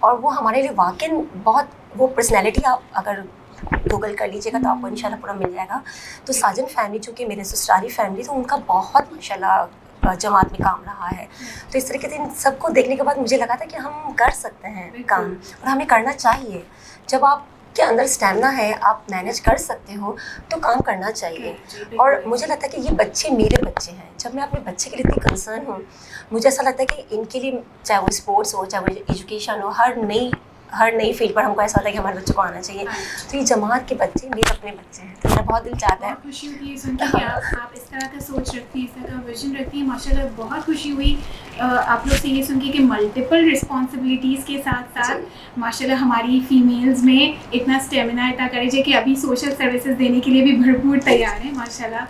اور وہ ہمارے لیے واقعی بہت وہ پرسنالٹی آپ اگر گوگل کر لیجیے گا تو آپ کو انشاءاللہ پورا مل جائے گا. تو ساجن فیملی چونکہ میرے سسراری فیملی تو ان کا بہت ماشاءاللہ جماعت میں کام رہا ہے. تو اس طریقے سے ان سب کو دیکھنے کے بعد مجھے لگا تھا کہ ہم کر سکتے ہیں کام اور ہمیں کرنا چاہیے. جب آپ کے اندر اسٹیمنا ہے, آپ مینیج کر سکتے ہو تو کام کرنا چاہیے. اور مجھے لگتا ہے کہ یہ بچے میرے بچے ہیں. جب میں اپنے بچے کے لیے اتنی کنسرن ہوں, مجھے ایسا لگتا ہے کہ ان کے لیے چاہے وہ اسپورٹس ہو, چاہے وہ ایجوکیشن ہو, ہر نئی فیلڈ پر ہم کو ایسا ہوتا ہے کہ ہمارے بچوں کو آنا چاہیے. تو یہ جماعت کے بچے میرے اپنے بچے ہیں. تو میرا بہت دل چاہتا ہے. خوشی ہوتی ہے سن کے کہ آپ اس طرح کا سوچ رکھتی ہیں, اس طرح کا ویژن رکھتی ہیں. ماشاءاللہ بہت خوشی ہوئی آپ لوگ سے یہ سن کے کہ ملٹیپل رسپانسبلٹیز کے ساتھ ساتھ ماشاءاللہ ہماری فیمیلز میں اتنا اسٹیمنا عطا کرے جائے کہ ابھی سوشل سروسز دینے کے لیے بھی بھرپور تیار ہیں. ماشاءاللہ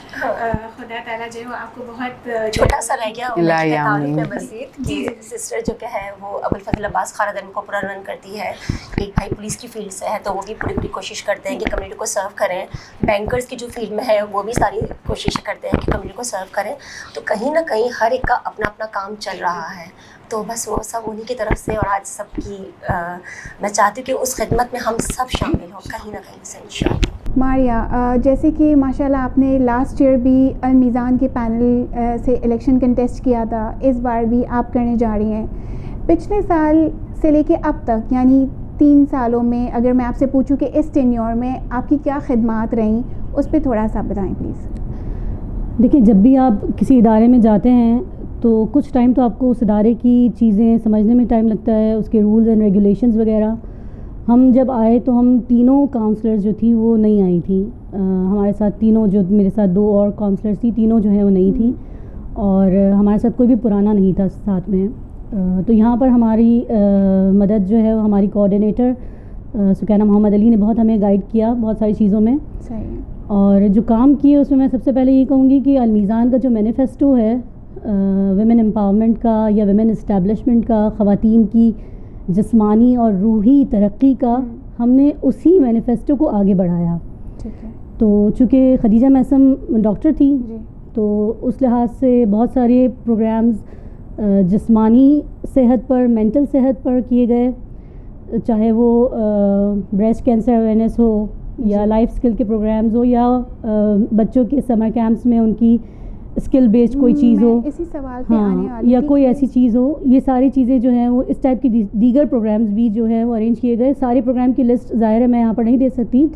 خدا تعالیٰ جو ہے آپ کو بہت چھوٹا سا رہ گیا تعارف ہے مزید کہ سسٹر جو کہ ہے وہ ابوالفضل عباس خالد کو پورا رن کرتی ہے. ایک بھائی پولیس کی فیلڈ سے ہے تو وہ بھی پوری کوشش کرتے ہیں کہ کمیونٹی کو سرو کریں. بینکرز کی جو فیلڈ میں ہے وہ بھی ساری کوشش کرتے ہیں کہ کمیونٹی کو سرو کریں. تو کہیں نہ کہیں ہر ایک کا اپنا اپنا کام چل رہا ہے. تو بس وہ سب انہیں کی طرف سے, اور آج سب کی میں چاہتی ہوں کہ اس خدمت میں ہم سب شامل ہوں کہیں نہ کہیں سے انشاءاللہ. ماریہ, جیسے کہ ماشاءاللہ آپ نے لاسٹ ایئر بھی المیزان کے پینل سے الیکشن کنٹیسٹ کیا تھا, اس بار بھی آپ کرنے جا رہی ہیں. پچھلے سال سے لے کے اب تک یعنی 3 سالوں میں اگر میں آپ سے پوچھوں کہ اس ٹینیور میں آپ کی کیا خدمات رہیں, اس پہ تھوڑا سا بتائیں پلیز. دیکھیں, جب بھی آپ کسی ادارے میں جاتے ہیں تو کچھ ٹائم تو آپ کو اس ادارے کی چیزیں سمجھنے میں ٹائم لگتا ہے, اس کے رولز اینڈ ریگولیشنز وغیرہ. ہم جب آئے تو ہم تینوں کاؤنسلرز جو تھیں وہ نہیں آئی تھیں. ہمارے ساتھ تینوں, جو میرے ساتھ 2 اور کاؤنسلرز تھیں, تینوں جو ہیں وہ نہیں تھیں, اور ہمارے ساتھ کوئی بھی پرانا نہیں تھا ساتھ میں. تو یہاں پر ہماری مدد جو ہے وہ ہماری کوآرڈینیٹر سکینہ محمد علی نے بہت ہمیں گائیڈ کیا بہت ساری چیزوں میں. اور جو کام کیے اس میں میں سب سے پہلے یہ کہوں گی کہ المیزان کا جو مینیفیسٹو ہے ویمن امپاورمنٹ کا یا ویمن اسٹیبلشمنٹ کا, خواتین کی جسمانی اور روحی ترقی کا, ہم نے اسی مینیفیسٹو کو آگے بڑھایا. تو چونکہ خدیجہ میسم ڈاکٹر تھی تو اس لحاظ سے بہت سارے پروگرامز جسمانی صحت پر, مینٹل صحت پر کیے گئے, چاہے وہ بریسٹ کینسر اویئرنیس ہو یا لائف اسکل کے پروگرامز ہو یا بچوں کے سمر کیمپس میں ان کی اسکل بیسڈ کوئی چیز ہو, اسی سوال پہ آنے والی یا کوئی ایسی چیز ہو. یہ ساری چیزیں جو ہیں وہ اس ٹائپ کی دیگر پروگرامز بھی جو ہیں وہ ارینج کیے گئے. سارے پروگرام کی لسٹ ظاہر ہے میں یہاں پر نہیں دے سکتی,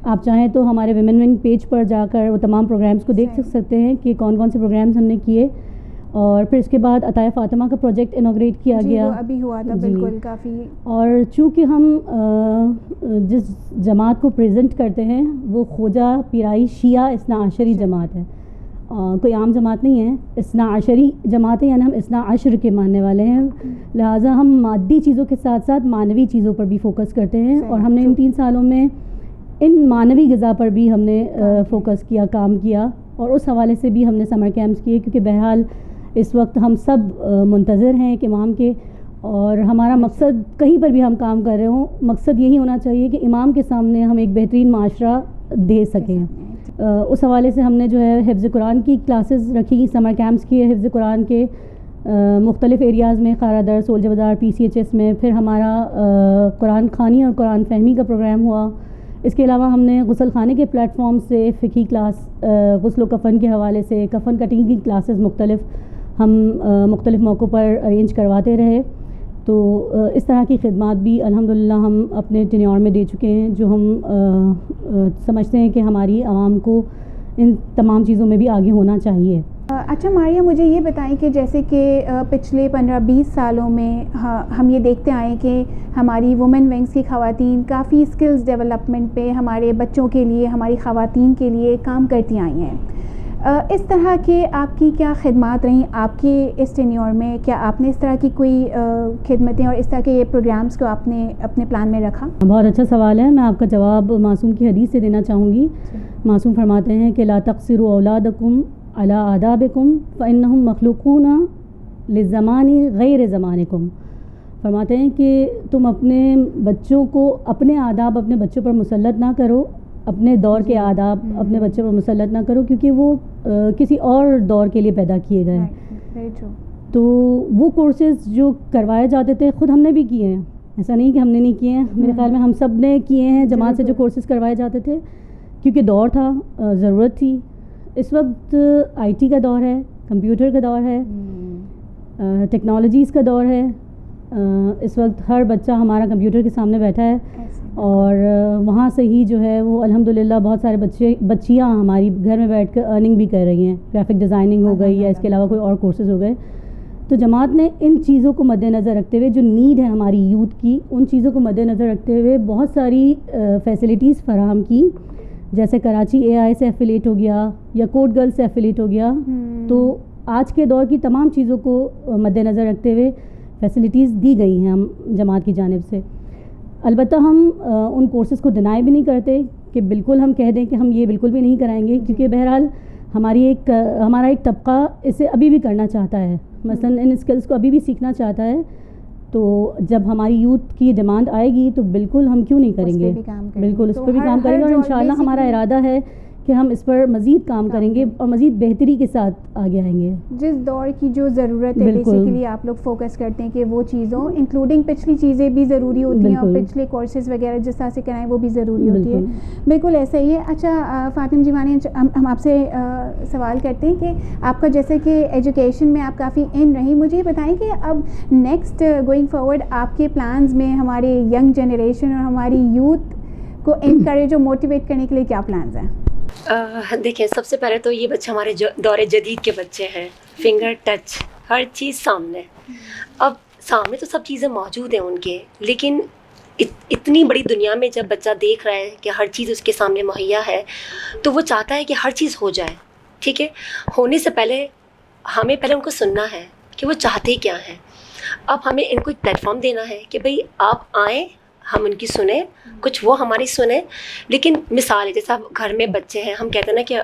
آپ چاہیں تو ہمارے ویمن ونگ پیج پر جا کر وہ تمام پروگرامز کو دیکھ سکتے ہیں کہ کون کون سے پروگرامز ہم نے کیے. اور پھر اس کے بعد عطائے فاطمہ کا پروجیکٹ انوگریٹ کیا گیا, وہ ابھی ہوا تھا بالکل کافی. اور چونکہ ہم جس جماعت کو پریزنٹ کرتے ہیں وہ خوجہ پیرائی شیعہ اثنا عشری جماعت ہے, کوئی عام جماعت نہیں ہے, اثنا عشری جماعت ہے, یعنی ہم اثنا عشر کے ماننے والے ہیں. لہٰذا ہم مادی چیزوں کے ساتھ ساتھ معنوی چیزوں پر بھی فوکس کرتے ہیں, اور ہم نے ان 3 سالوں میں ان معنوی غذا پر بھی ہم نے فوکس کیا, کام کیا, اور اس حوالے سے بھی ہم نے سمر کیمپس کیے, کیونکہ بہرحال اس وقت ہم سب منتظر ہیں کہ امام کے, اور ہمارا مقصد کہیں پر بھی ہم کام کر رہے ہوں, مقصد یہی ہونا چاہیے کہ امام کے سامنے ہم ایک بہترین معاشرہ دے سکیں. اس حوالے سے ہم نے جو ہے حفظ قرآن کی کلاسز رکھی, سمر کیمپس کیے حفظ قرآن کے مختلف ایریاز میں, خارا در, سولجہ بازار, PCHS میں. پھر ہمارا قرآن خوانی اور قرآن فہمی کا پروگرام ہوا. اس کے علاوہ ہم نے غسل خانے کے پلیٹ فارم سے فقہی کلاس, غسل و کفن کے حوالے سے کفن کٹنگ کی کلاسز مختلف ہم مختلف موقعوں پر ارینج کرواتے رہے. تو اس طرح کی خدمات بھی الحمدللہ ہم اپنے ٹینیور میں دے چکے ہیں, جو ہم سمجھتے ہیں کہ ہماری عوام کو ان تمام چیزوں میں بھی آگے ہونا چاہیے. اچھا ماریہ, مجھے یہ بتائیں کہ جیسے کہ پچھلے 15-20 سالوں میں ہم یہ دیکھتے آئے کہ ہماری وومن ونگز کی خواتین کافی اسکلز ڈیولپمنٹ پہ ہمارے بچوں کے لیے, ہماری خواتین کے لیے کام کرتی آئی ہیں. اس طرح کے آپ کی کیا خدمات رہیں آپ کے اس ٹینیور میں؟ کیا آپ نے اس طرح کی کوئی خدمتیں اور اس طرح کے پروگرامز کو آپ نے اپنے پلان میں رکھا؟ بہت اچھا سوال ہے. میں آپ کا جواب معصوم کی حدیث سے دینا چاہوں گی. معصوم فرماتے ہیں کہ لا تقصروا اولادکم علی آدابکم فانہم مخلوقون للزمان غیر زمانکم. فرماتے ہیں کہ تم اپنے بچوں کو اپنے آداب اپنے بچوں پر مسلط نہ کرو, اپنے دور کے آداب اپنے بچوں پر مسلط نہ کرو, کیونکہ وہ کسی اور دور کے لیے پیدا کیے گئے ہیں. تو وہ کورسز جو کروائے جاتے تھے خود ہم نے بھی کیے ہیں, ایسا نہیں کہ ہم نے نہیں کیے ہیں, میرے خیال میں ہم سب نے کیے ہیں. جماعت سے جو کورسز کروائے جاتے تھے, کیونکہ دور تھا, ضرورت تھی. اس وقت آئی ٹی کا دور ہے, کمپیوٹر کا دور ہے, ٹیکنالوجیز کا دور ہے. اس وقت ہر بچہ ہمارا کمپیوٹر کے سامنے بیٹھا ہے, اور وہاں سے ہی جو ہے وہ الحمدللہ بہت سارے بچیاں ہماری گھر میں بیٹھ کر ارننگ بھی کر رہی ہیں. گرافک ڈیزائننگ ہو گئی یا اس کے علاوہ کوئی اور کورسز ہو گئے. تو جماعت نے ان چیزوں کو مد نظر رکھتے ہوئے, جو نیڈ ہے ہماری یوتھ کی, ان چیزوں کو مد نظر رکھتے ہوئے بہت ساری فیسلٹیز فراہم کی. جیسے کراچی اے آئی سے ایفیلیٹ ہو گیا یا کوٹ گرل سے ایفیلیٹ ہو گیا. تو آج کے دور کی تمام چیزوں کو مد نظر رکھتے ہوئے فیسلٹیز دی گئی ہیں ہم جماعت کی جانب سے. البتہ ہم ان کورسز کو ڈینائی بھی نہیں کرتے کہ بالکل ہم کہہ دیں کہ ہم یہ بالکل بھی نہیں کرائیں گے, کیونکہ بہرحال ہمارا ایک طبقہ اسے ابھی بھی کرنا چاہتا ہے, مثلا ان اسکلس کو ابھی بھی سیکھنا چاہتا ہے. تو جب ہماری یوتھ کی ڈیمانڈ آئے گی تو بالکل ہم کیوں نہیں کریں گے, بالکل اس پہ بھی کام کریں گے. اور انشاءاللہ ہمارا ارادہ ہے کہ ہم اس پر مزید کام کریں گے اور مزید بہتری کے ساتھ آگے آئیں گے. جس دور کی جو ضرورت ہے بیسیکلی آپ لوگ فوکس کرتے ہیں کہ وہ چیزوں انکلوڈنگ پچھلی چیزیں بھی ضروری ہوتی ہیں, اور پچھلے کورسز وغیرہ جس طرح سے کرائیں وہ بھی ضروری ہوتی ہے. بالکل ایسا ہی ہے. اچھا فاطم جیوانی, ہم آپ سے سوال کرتے ہیں کہ آپ کا جیسے کہ ایجوکیشن میں آپ کافی ان رہی, مجھے یہ بتائیں کہ اب نیکسٹ گوئنگ فارورڈ آپ کے پلانز میں ہمارے ینگ جنریشن اور ہماری یوتھ کو انکریج اور موٹیویٹ کرنے کے لیے کیا پلانز ہیں؟ دیکھیں, سب سے پہلے تو یہ بچے ہمارے دور جدید کے بچے ہیں. فنگر ٹچ, ہر چیز سامنے. اب سامنے تو سب چیزیں موجود ہیں ان کے, لیکن اتنی بڑی دنیا میں جب بچہ دیکھ رہا ہے کہ ہر چیز اس کے سامنے مہیا ہے, تو وہ چاہتا ہے کہ ہر چیز ہو جائے. ٹھیک ہے, ہونے سے پہلے ہمیں ان کو سننا ہے کہ وہ چاہتے کیا ہیں. اب ہمیں ان کو ایک پلیٹ فارم دینا ہے کہ بھئی آپ آئیں, ہم ان کی سنیں, کچھ وہ ہماری سنیں. لیکن مثال ہے, جیسا گھر میں بچے ہیں, ہم کہتے ہیں نا کہ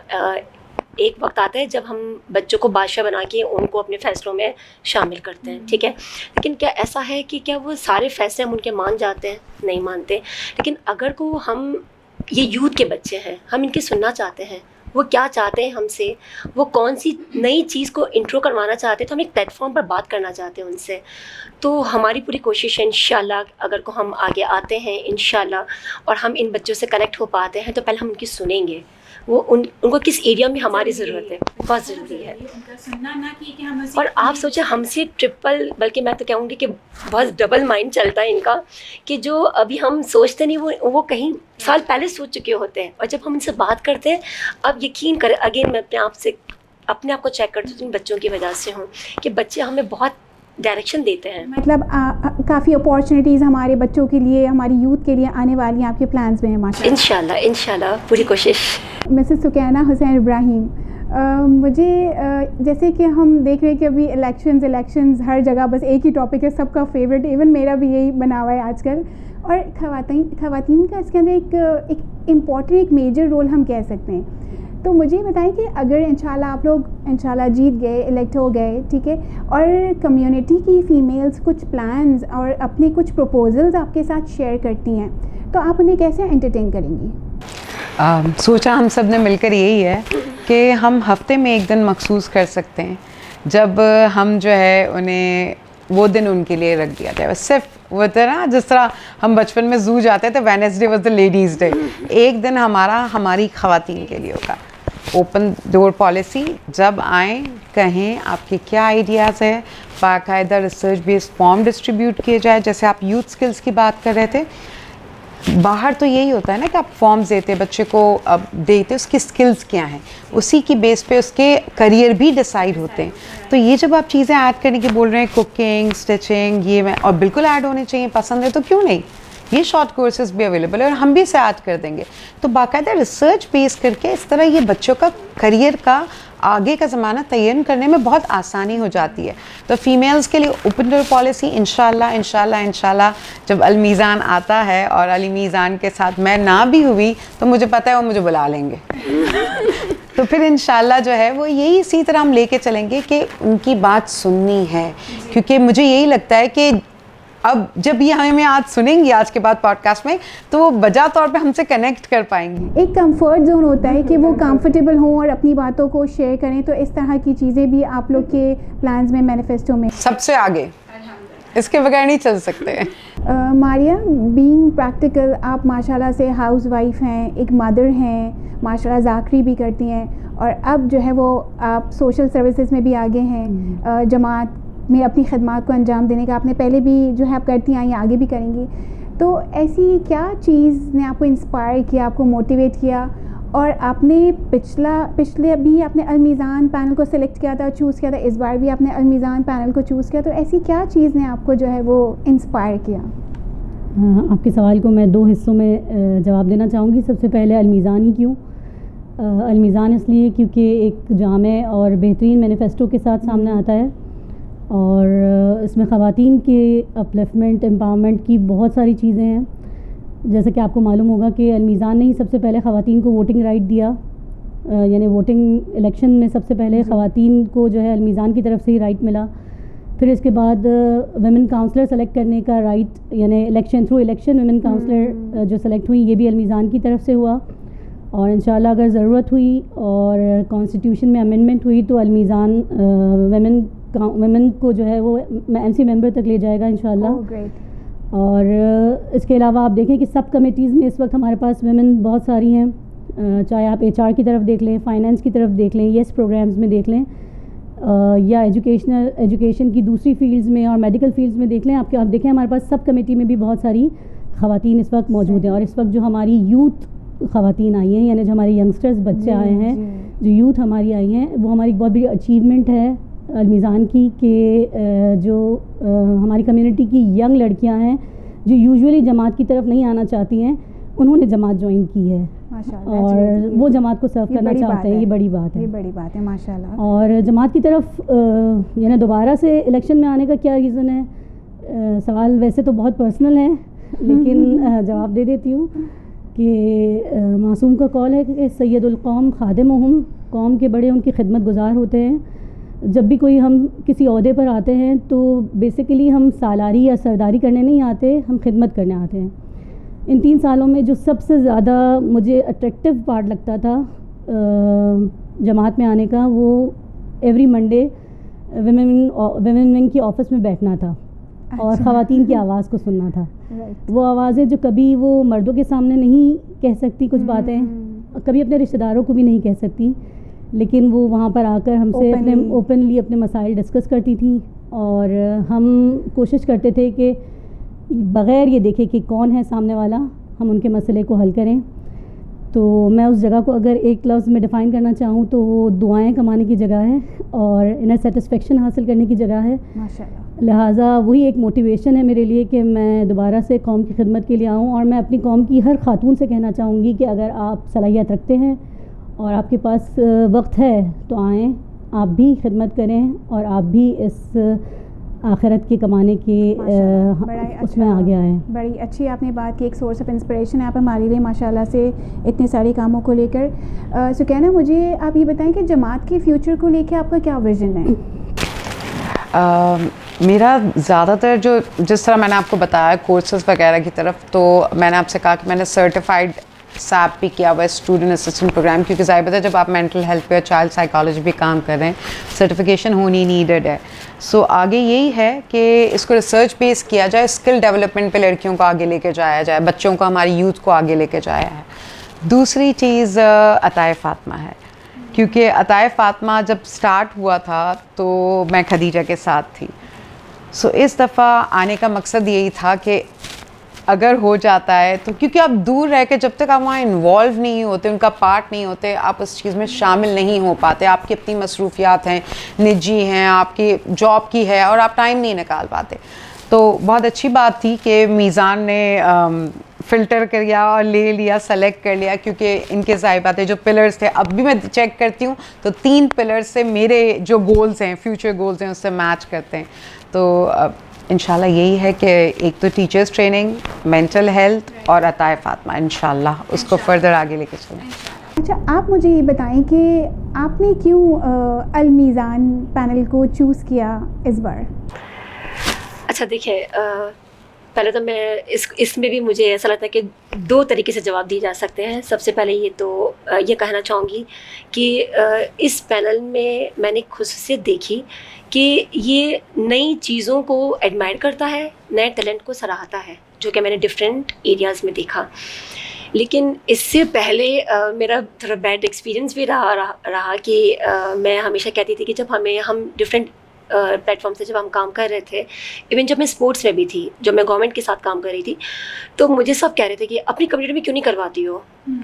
ایک وقت آتا ہے جب ہم بچوں کو بادشاہ بنا کے ان کو اپنے فیصلوں میں شامل کرتے ہیں. ٹھیک ہے, لیکن کیا ایسا ہے کہ کیا وہ سارے فیصلے ہم ان کے مان جاتے ہیں؟ نہیں مانتے. لیکن اگر کو ہم, یہ یوتھ کے بچے ہیں, ہم ان کی سننا چاہتے ہیں, وہ کیا چاہتے ہیں ہم سے, وہ کون سی نئی چیز کو انٹرو کروانا چاہتے ہیں, تو ہم ایک پلیٹ فارم پر بات کرنا چاہتے ہیں ان سے. تو ہماری پوری کوشش ہے انشاءاللہ, اگر کو ہم آگے آتے ہیں انشاءاللہ اور ہم ان بچوں سے کنیکٹ ہو پاتے ہیں, تو پہلے ہم ان کی سنیں گے, وہ ان کو کس ایریا میں ہماری ضرورت ہے, بہت ضروری ہے. اور آپ سوچیں ہم سے ٹرپل, بلکہ میں تو کہوں گی کہ بہت ڈبل مائنڈ چلتا ہے ان کا, کہ جو ابھی ہم سوچتے نہیں وہ کہیں سال پہلے سوچ چکے ہوتے ہیں. اور جب ہم ان سے بات کرتے ہیں, اب یقین کریں, اگین میں اپنے آپ کو چیک کرتی ہوں بچوں کی وجہ سے ہوں, کہ بچے ہمیں بہت ڈائریکشن دیتے ہیں. مطلب کافی اپارچونیٹیز ہمارے بچوں کے لیے, ہماری یوتھ کے لیے آنے والی ہیں آپ کے پلانز میں ہیں ماشاءاللہ. انشاءاللہ پوری کوشش. مسز سکینہ حسین ابراہیم, مجھے جیسے کہ ہم دیکھ رہے ہیں کہ ابھی الیکشنز ہر جگہ بس ایک ہی ٹاپک ہے, سب کا فیوریٹ, ایون میرا بھی یہی بنا ہوا ہے آج کل. اور خواتین کا اس کے اندر ایک امپورٹنٹ, ایک میجر رول ہم کہہ سکتے ہیں. تو مجھے بتائیں کہ اگر انشاءاللہ آپ لوگ انشاءاللہ جیت گئے, الیکٹ ہو گئے, ٹھیک ہے, اور کمیونٹی کی فیمیلز کچھ پلانز اور اپنے کچھ پروپوزلز آپ کے ساتھ شیئر کرتی ہیں, تو آپ انہیں کیسے انٹرٹین کریں گی؟ سوچا ہم سب نے مل کر یہی ہے کہ ہم ہفتے میں ایک دن مخصوص کر سکتے ہیں جب ہم جو ہے انہیں وہ دن ان کے لیے رکھ دیا جائے. بس صرف وہ تھا نا, جس طرح ہم بچپن میں زو جاتے تھے, Wednesday was the ladies day, ایک دن ہماری خواتین کے لیے ہوگا. اوپن ڈور پالیسی, جب آئیں کہیں آپ کے کیا آئیڈیاز ہے, باقاعدہ ریسرچ بیسڈ فارم ڈسٹریبیوٹ کیے جائے. جیسے آپ یوتھ اسکلس کی بات کر رہے تھے, باہر تو یہی ہوتا ہے نا کہ آپ فارمز دیتے, بچے کو اب دیتے, اس کی اسکلز کیا ہیں, اسی کی بیس پہ اس کے کریئر بھی ڈیسائیڈ ہوتے ہیں. تو یہ جب آپ چیزیں ایڈ کرنے کی بول رہے ہیں, کوکنگ, اسٹچنگ, یہ میں, اور بالکل ایڈ ہونے چاہیے, پسند ہے تو کیوں نہیں, یہ شارٹ کورسز بھی اویلیبل ہے اور ہم بھی اسے ایڈ کر دیں گے. تو باقاعدہ ریسرچ بیس کر کے اس طرح یہ بچوں کا کریئر کا آگے کا زمانہ تعین کرنے میں بہت آسانی ہو جاتی ہے. تو فیمیلز کے لیے اوپن ڈور پالیسی انشاءاللہ جب المیزان آتا ہے, اور علی میزان کے ساتھ میں نہ بھی ہوئی تو مجھے پتہ ہے وہ مجھے بلا لیں گے. تو پھر انشاءاللہ جو ہے وہ یہی اسی طرح ہم لے کے چلیں گے کہ ان کی بات سننی ہے, کیونکہ مجھے یہی لگتا ہے کہ اب جب یہ ہمیں آج سنیں گی آج کے بعد پوڈ کاسٹ میں, تو وہ بجا طور پہ ہم سے کنیکٹ کر پائیں گی. ایک کمفرٹ زون ہوتا ہے کہ وہ کمفرٹیبل ہوں اور اپنی باتوں کو شیئر کریں. تو اس طرح کی چیزیں بھی آپ لوگ کے پلانز میں, مینیفیسٹو میں سب سے آگے اس کے بغیر نہیں چل سکتے. ماریہ, بینگ پریکٹیکل, آپ ماشاءاللہ سے ہاؤس وائف ہیں, ایک مدر ہیں, ماشاءاللہ ذاکری بھی کرتی ہیں, اور اب جو ہے وہ آپ سوشل سروسز میں بھی آگے ہیں, جماعت میں اپنی خدمات کو انجام دینے کا آپ نے پہلے بھی جو ہے آپ کرتی آئی ہیں, آگے بھی کریں گی. تو ایسی کیا چیز نے آپ کو انسپائر کیا, آپ کو موٹیویٹ کیا, اور آپ نے پچھلے بھی آپ نے المیزان پینل کو سلیکٹ کیا تھا, چوز کیا تھا, اس بار بھی آپ نے المیزان پینل کو چوز کیا, تو ایسی کیا چیز نے آپ کو جو ہے وہ انسپائر کیا؟ آپ کے سوال کو میں 2 حصوں میں جواب دینا چاہوں گی. سب سے پہلے المیزان ہی کیوں؟ المیزان اس لیے کیونکہ ایک جامع اور بہترین مینیفیسٹو کے ساتھ سامنے آتا ہے, اور اس میں خواتین کے اپلفمنٹ, امپاورمنٹ کی بہت ساری چیزیں ہیں. جیسا کہ آپ کو معلوم ہوگا کہ المیزان نے ہی سب سے پہلے خواتین کو ووٹنگ رائٹ دیا, یعنی ووٹنگ الیکشن میں سب سے پہلے خواتین کو جو ہے المیزان کی طرف سے ہی رائٹ ملا. پھر اس کے بعد ویمن کاؤنسلر سلیکٹ کرنے کا رائٹ, یعنی election through election women counsellor جو سلیکٹ ہوئی, یہ بھی المیزان کی طرف سے ہوا. اور انشاءاللہ اگر ضرورت ہوئی اور کانسٹیٹیوشن میں امینڈمنٹ ہوئی تو المیزان ویمن کو جو ہے وہ MC ممبر تک لے جائے گا انشاءاللہ. اور اس کے علاوہ آپ دیکھیں کہ سب کمیٹیز میں اس وقت ہمارے پاس ویمن بہت ساری ہیں, چاہے آپ HR کی طرف دیکھ لیں, فائنینس کی طرف دیکھ لیں, یس پروگرامز میں دیکھ لیں, یا ایجوکیشن کی دوسری فیلڈز میں اور میڈیکل فیلڈز میں دیکھ لیں. آپ دیکھیں ہمارے پاس سب کمیٹی میں بھی بہت ساری خواتین اس وقت موجود ہیں. اور اس وقت جو ہماری یوتھ خواتین آئی ہیں, یعنی جو ہمارے ینگسٹرز بچے آئے ہیں, جو یوتھ ہماری آئی ہیں, وہ ہماری بہت بڑی اچیومنٹ ہے المیزان کی, کہ جو ہماری کمیونٹی کی ینگ لڑکیاں ہیں جو یوزولی جماعت کی طرف نہیں آنا چاہتی ہیں, انہوں نے جماعت جوائن کی ہے اور وہ جماعت کو سرو کرنا چاہتے ہیں. یہ بڑی بات ہے, یہ بڑی بات ہے ماشاءاللہ. اور جماعت کی طرف یعنی دوبارہ سے الیکشن میں آنے کا کیا ریزن ہے؟ سوال ویسے تو بہت پرسنل ہے, لیکن جواب دے دیتی ہوں کہ معصوم کا قول ہے کہ سید القوم خادمہم, قوم کے بڑے ان کی خدمت گزار ہوتے ہیں. جب بھی کوئی ہم کسی عہدے پر آتے ہیں تو بیسیکلی ہم سالاری یا سرداری کرنے نہیں آتے, ہم خدمت کرنے آتے ہیں. ان 3 سالوں میں جو سب سے زیادہ مجھے اٹریکٹیو پارٹ لگتا تھا جماعت میں آنے کا, وہ ایوری منڈے ویمن ونگ کی آفس میں بیٹھنا تھا اور خواتین کی آواز کو سننا تھا. وہ آوازیں جو کبھی وہ مردوں کے سامنے نہیں کہہ سکتی کچھ باتیں, کبھی اپنے رشتہ داروں کو بھی نہیں کہہ سکتی, لیکن وہ وہاں پر آ کر ہم سے اپنے اوپنلی اپنے مسائل ڈسکس کرتی تھیں. اور ہم کوشش کرتے تھے کہ بغیر یہ دیکھے کہ کون ہے سامنے والا, ہم ان کے مسئلے کو حل کریں. تو میں اس جگہ کو اگر ایک لفظ میں ڈیفائن کرنا چاہوں تو وہ دعائیں کمانے کی جگہ ہے اور انر سیٹسفیکشن حاصل کرنے کی جگہ ہے. لہٰذا وہی ایک موٹیویشن ہے میرے لیے کہ میں دوبارہ سے قوم کی خدمت کے لیے آؤں. اور میں اپنی قوم کی ہر خاتون سے کہنا چاہوں گی کہ اگر آپ صلاحیت رکھتے ہیں اور آپ کے پاس وقت ہے تو آئیں, آپ بھی خدمت کریں اور آپ بھی اس آخرت کے کمانے کے اس میں آگے آئیں. بڑی اچھی آپ نے بات کی, ایک سورس آف انسپریشن ہے آپ ہمارے لیے ماشاءاللہ سے اتنے سارے کاموں کو لے کر. سکینہ, مجھے آپ یہ بتائیں کہ جماعت کے فیوچر کو لے کے آپ کا کیا ویژن ہے؟ میرا زیادہ تر جو جس طرح میں نے آپ کو بتایا کورسز وغیرہ کی طرف, تو میں نے آپ سے کہا کہ میں نے سرٹیفائڈ SAP بھی کیا ہوا ہے, اسٹوڈنٹ اسسٹنٹ پروگرام, کیونکہ ظاہر بات ہے جب آپ مینٹل ہیلتھ پہ اور چائلڈ سائیکالوجی بھی کام کر رہے ہیں, سرٹیفکیشن ہونی نیڈڈ ہے. سو آگے یہی ہے کہ اس کو ریسرچ بیس کیا جائے, اسکل ڈیولپمنٹ پہ لڑکیوں کو آگے لے کے جایا جائے, بچوں کو, ہماری یوتھ کو آگے لے کے جایا ہے. دوسری چیز عطائے فاطمہ ہے, کیونکہ عطائے فاطمہ جب سٹارٹ ہوا تھا تو میں خدیجہ کے ساتھ تھی. سو اس دفعہ آنے کا مقصد یہی تھا کہ اگر ہو جاتا ہے تو, کیونکہ آپ دور رہ کے جب تک آپ وہاں انوالو نہیں ہوتے, ان کا پارٹ نہیں ہوتے, آپ اس چیز میں شامل نہیں ہو پاتے. آپ کی اپنی مصروفیات ہیں, نجی ہیں, آپ کی جاب کی ہے, اور آپ ٹائم نہیں نکال پاتے. تو بہت اچھی بات تھی کہ میزان نے فلٹر کیا اور لے لیا, سلیکٹ کر لیا, کیونکہ ان کے ظاہر بات ہے جو پلرز تھے, اب بھی میں چیک کرتی ہوں تو 3 پلرز سے میرے جو گولز ہیں, فیوچر گولز ہیں, اس سے میچ کرتے ہیں. تو انشاءاللہ یہی ہے کہ ایک تو ٹیچرز ٹریننگ, مینٹل ہیلتھ اور عطائے فاطمہ, انشاءاللہ اس کو فردر آگے لے کے چلیں. اچھا, آپ مجھے یہ بتائیں کہ آپ نے کیوں المیزان پینل کو چوز کیا اس بار؟ اچھا دیکھیں, پہلے تو میں اس میں بھی مجھے ایسا لگتا ہے کہ 2 طریقے سے جواب دیے جا سکتے ہیں. سب سے پہلے یہ کہنا چاہوں گی کہ اس پینل میں نے خصوصیت دیکھی کہ یہ نئی چیزوں کو ایڈمائر کرتا ہے, نئے ٹیلنٹ کو سراہتا ہے, جو کہ میں نے ڈفرینٹ ایریاز میں دیکھا. لیکن اس سے پہلے میرا تھوڑا بیڈ ایکسپیرئنس بھی رہا کہ میں ہمیشہ کہتی تھی کہ جب ہم ڈفرینٹ پلیٹ فارم سے جب ہم کام کر رہے تھے, ایون جب میں اسپورٹس میں بھی تھی, جب میں گورنمنٹ کے ساتھ کام کر رہی تھی, تو مجھے سب کہہ رہے تھے کہ اپنی کمیونٹی میں کیوں نہیں کرواتی ہو,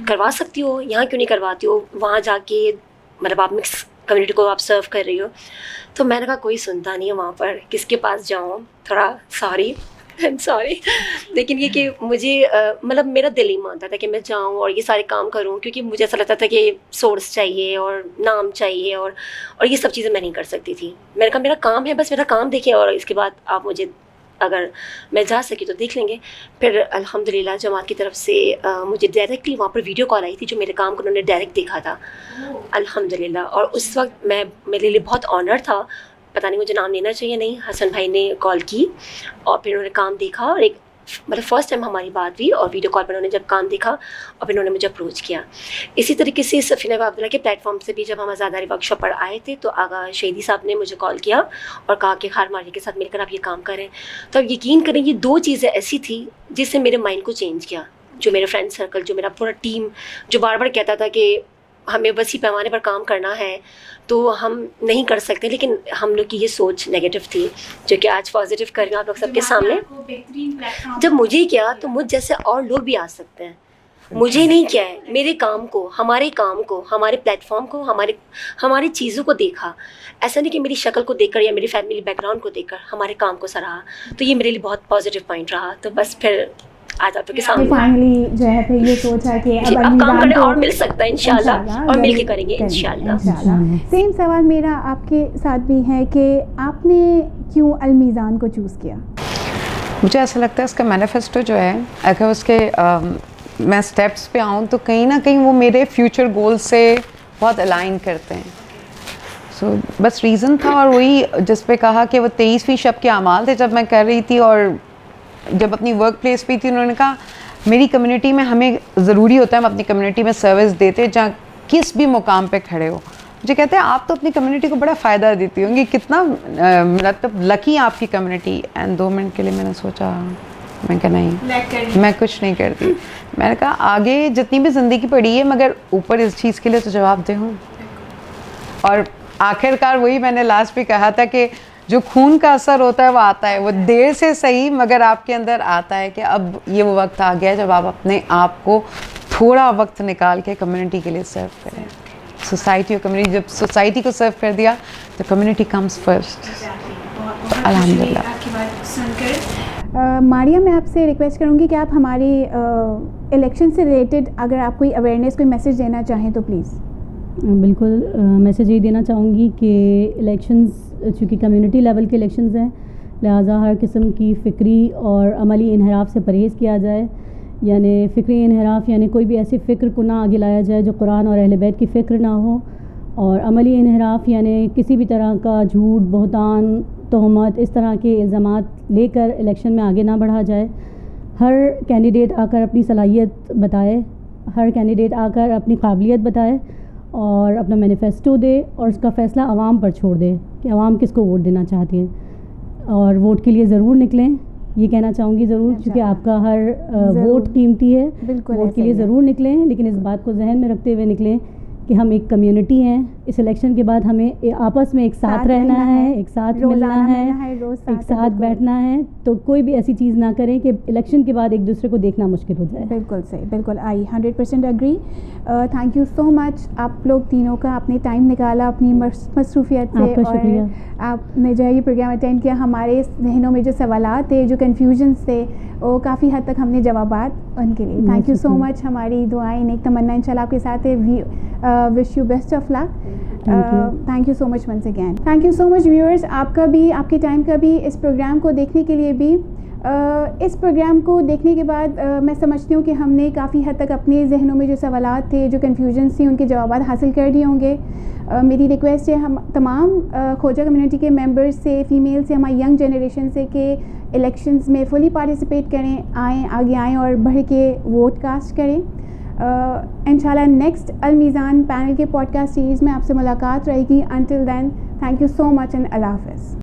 کروا سکتی ہو, یہاں کیوں نہیں کرواتی ہو, وہاں جا کے مطلب آپ مکس کمیونٹی کو آپ سرو کر رہی ہو. تو میں نے کہا کوئی سنتا نہیں ہے وہاں پر, کس کے پاس جاؤں, تھوڑا سوری لیکن یہ کہ مجھے مطلب میرا دل ہی مانتا تھا کہ میں جاؤں اور یہ سارے کام کروں, کیونکہ مجھے ایسا لگتا تھا کہ سورس چاہیے اور نام چاہیے اور یہ سب چیزیں میں نہیں کر سکتی تھی. میں نے کہا میرا کام ہے, بس میرا کام دیکھیں اور اس کے بعد آپ مجھے اگر میں جا سکی تو دیکھ لیں گے. پھر الحمدللہ جماعت کی طرف سے مجھے ڈائریکٹلی وہاں پر ویڈیو کال آئی تھی, جو میرے کام کو انہوں نے ڈائریکٹ دیکھا تھا الحمدللہ. اور اس وقت میرے لیے بہت آنر تھا, پتہ نہیں مجھے نام لینا چاہیے نہیں, حسن بھائی نے کال کی اور پھر انہوں نے کام دیکھا, اور ایک مطلب فرسٹ ٹائم ہماری بات ہوئی اور ویڈیو کال پر انہوں نے جب کام دیکھا اور پھر انہوں نے مجھے اپروچ کیا. اسی طریقے سے سفینہ عبداللہ کے پلیٹ فارم سے بھی جب ہم آزاداری ورک شاپ پر آئے تھے, تو آغا شہیدی صاحب نے مجھے کال کیا اور کہا کہ خار ماری کے ساتھ مل کر آپ یہ کام کریں. تو اب یقین کریں یہ 2 چیزیں ایسی تھی جس سے میرے مائنڈ کو چینج کیا. جو میرے فرینڈ سرکل, جو میرا پورا ٹیم جو بار بار کہتا تھا کہ ہمیں وسیع پیمانے پر کام کرنا ہے تو ہم نہیں کر سکتے, لیکن ہم لوگ کی یہ سوچ نیگیٹو تھی, جو کہ آج پازیٹیو کر رہے ہیں آپ لوگ سب کے سامنے. جب مجھے کیا تو مجھ جیسے اور لوگ بھی آ سکتے ہیں. مجھے نہیں کیا ہے, میرے کام کو, ہمارے کام کو, ہمارے پلیٹ فارم کو, ہماری چیزوں کو دیکھا. ایسا نہیں کہ میری شکل کو دیکھ کر یا میری فیملی بیک گراؤنڈ کو دیکھ کر, ہمارے کام کو سراہا. تو یہ میرے لیے بہت پازیٹیو پوائنٹ رہا. تو بس پھر آج آپ کے سامنے فائنلی جو ہے پھر یہ سوچا کہ اب کام کریں اور مل سکتا ہے انشاءاللہ, اور مل کے کریں گے انشاءاللہ. سیم سوال میرا آپ کے ساتھ بھی ہے کہ آپ نے کیوں المیزان کو چوز کیا؟ مجھے ایسا لگتا ہے اس کا مینیفیسٹو جو ہے, اگر اس کے میں اسٹیپس پہ آؤں تو کہیں نہ کہیں وہ میرے فیوچر گول سے بہت الائن کرتے ہیں. سو بس ریزن تھا, اور وہی جس پہ کہا کہ وہ 23ویں شب کے اعمال تھے جب میں کر رہی تھی, اور جب اپنی ورک پلیس پہ تھی انہوں نے کہا میری کمیونٹی میں ہمیں ضروری ہوتا ہے ہم اپنی کمیونٹی میں سروس دیتے جہاں کس بھی مقام پہ کھڑے ہو. مجھے کہتے ہیں آپ تو اپنی کمیونٹی کو بڑا فائدہ دیتی ہوں گی, کتنا مطلب لکی آپ کی کمیونٹی. اینڈ 2 منٹ کے لیے میں نے سوچا, میں کہا نہیں میں کچھ نہیں کرتی. میں نے کہا آگے جتنی بھی زندگی پڑی ہے مگر اوپر اس چیز کے لیے تو جواب دہ ہوں. اور آخر کار وہی میں نے لاسٹ پہ کہا تھا کہ جو خون کا اثر ہوتا ہے وہ آتا ہے, وہ دیر سے صحیح مگر آپ کے اندر آتا ہے کہ اب یہ وہ وقت آ گیا ہے جب آپ اپنے آپ کو تھوڑا وقت نکال کے کمیونٹی کے لیے سرو کریں. سوسائٹی اور کمیونٹی, جب سوسائٹی کو سرو کر دیا تو کمیونٹی کمز فرسٹ. الحمدللہ. ماریہ, میں آپ سے ریکویسٹ کروں گی کہ آپ ہماری الیکشن سے ریلیٹڈ اگر آپ کوئی اویئرنیس, کوئی میسیج دینا چاہیں تو پلیز. بالکل, میسیج یہ دینا چاہوں گی کہ الیکشنز چونکہ کمیونٹی لیول کے الیکشنز ہیں, لہٰذا ہر قسم کی فکری اور عملی انحراف سے پرہیز کیا جائے. یعنی فکری انحراف یعنی کوئی بھی ایسی فکر کو نہ آگے لایا جائے جو قرآن اور اہل بیت کی فکر نہ ہو, اور عملی انحراف یعنی کسی بھی طرح کا جھوٹ, بہتان, تہمت, اس طرح کے الزامات لے کر الیکشن میں آگے نہ بڑھا جائے. ہر کینڈیڈیٹ آ کر اپنی صلاحیت بتائے, ہر کینڈیڈیٹ آ کر اپنی قابلیت بتائے اور اپنا مینیفیسٹو دے, اور اس کا فیصلہ عوام پر چھوڑ دے کہ عوام کس کو ووٹ دینا چاہتی ہیں. اور ووٹ کے لیے ضرور نکلیں, یہ کہنا چاہوں گی ضرور, کیونکہ آپ کا ہر ووٹ قیمتی ہے. ووٹ کے لیے ضرور نکلیں, لیکن اس بات کو ذہن میں رکھتے ہوئے نکلیں کہ ہم ایک کمیونٹی ہیں. اس الیکشن کے بعد ہمیں آپس میں ایک ساتھ رہنا ہے, ایک ساتھ ملنا ہے, ایک ساتھ بیٹھنا ہے. تو کوئی بھی ایسی چیز نہ کریں کہ الیکشن کے بعد ایک دوسرے کو دیکھنا مشکل ہو جائے. بالکل صحیح, بالکل, آئی 100% اگری. تھینک یو سو مچ آپ لوگ تینوں کا, اپنے ٹائم نکالا اپنی مصروفیت سے, اور آپ نے جو ہے یہ پروگرام اٹینڈ کیا. ہمارے ذہنوں میں جو سوالات تھے, جو کنفیوژنس تھے, وہ کافی حد تک ہم نے جوابات ان کے لیے. Thank you so much. ہماری دعائیں, نیک تمنا انشاءاللہ آپ کے ساتھ ہے. Wish you best of luck. Thank you so much once again. Thank you so much viewers, آپ کا بھی, آپ کے ٹائم کا بھی, اس پروگرام کو دیکھنے کے لیے بھی. اس پروگرام کو دیکھنے کے بعد میں سمجھتی ہوں کہ ہم نے کافی حد تک اپنے ذہنوں میں جو سوالات تھے, جو کنفیوژنس تھیں, ان کے جوابات حاصل کر لیے ہوں گے. میری ریکویسٹ ہے ہم تمام کھوجا کمیونٹی کے ممبرز سے, فیمیل سے, ہماری ینگ جنریشن سے کہ الیکشنز میں فلی پارٹیسپیٹ کریں, آگے آئیں اور بڑھ کے ووٹ کاسٹ کریں. انشاءاللہ نیکسٹ المیزان پینل کے پوڈ کاسٹ سیریز میں آپ سے ملاقات رہے گی. Until then thank you so much and اللہ حافظ.